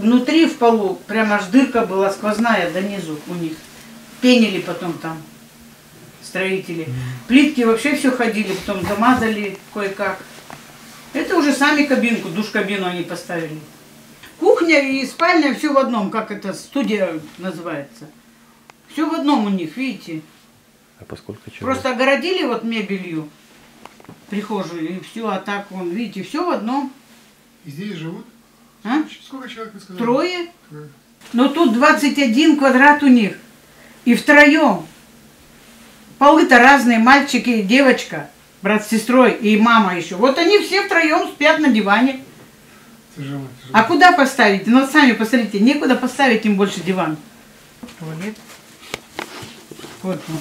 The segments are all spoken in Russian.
внутри в полу прямо аж дырка была сквозная до низу у них. Пенили потом там строители. Плитки вообще все ходили, потом замазали кое-как. Это уже сами кабинку, душ-кабину они поставили. Кухня и спальня все в одном, как это студия называется. Все в одном у них, видите. А поскольку человек? Просто огородили вот мебелью прихожую и все, а так вон, видите, все в одном. И здесь живут? А? Сколько человек вы сказали? Трое. Трое. Но тут 21 квадрат у них. И втроем. Полы-то разные, мальчики и девочка, брат с сестрой и мама еще. Вот они все втроем спят на диване. Тяжело. А куда поставить? Ну сами посмотрите, некуда поставить им больше диван. Туалет. Вот он.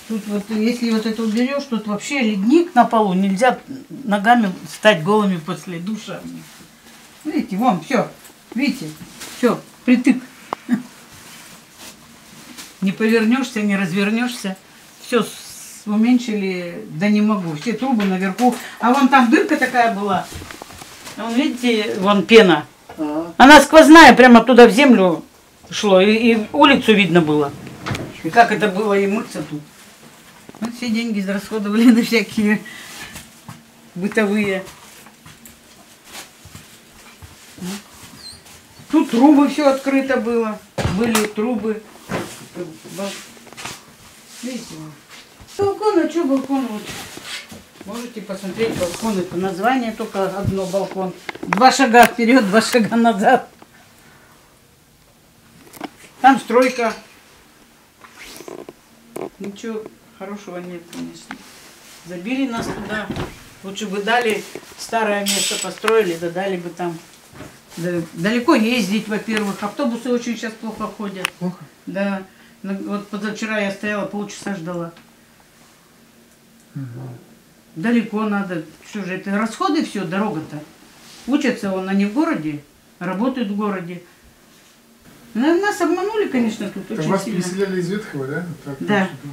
Тут вот, если вот это уберешь, тут вообще ледник на полу. Нельзя ногами встать голыми после душа. Видите, вон, все. Видите, все, притык. Не повернешься, не развернешься. Все уменьшили, да не могу. Все трубы наверху. А вон там дырка такая была. Вон, видите, вон пена. Она сквозная, прямо туда в землю шло. И улицу видно было. И как это было и мыться тут. Вот все деньги израсходовали на всякие бытовые. Тут трубы все открыто было. Были трубы. Видите? Балкон, а что балкон? Вот. Можете посмотреть балкон. Это название только одно балкон. 2 шага вперед, 2 шага назад. Там стройка. Ничего хорошего нет, конечно. Забили нас туда. Лучше бы дали старое место, построили, да дали бы там. Да, далеко ездить, во-первых. Автобусы очень сейчас плохо ходят. Плохо? Да. Вот позавчера я стояла, полчаса ждала. Далеко надо. Что же, это расходы все, дорога-то. Учатся он, они в городе, работают в городе. Нас обманули, конечно, тут очень Вас сильно. переселяли из Ветхого, да? Так, Да. что-то.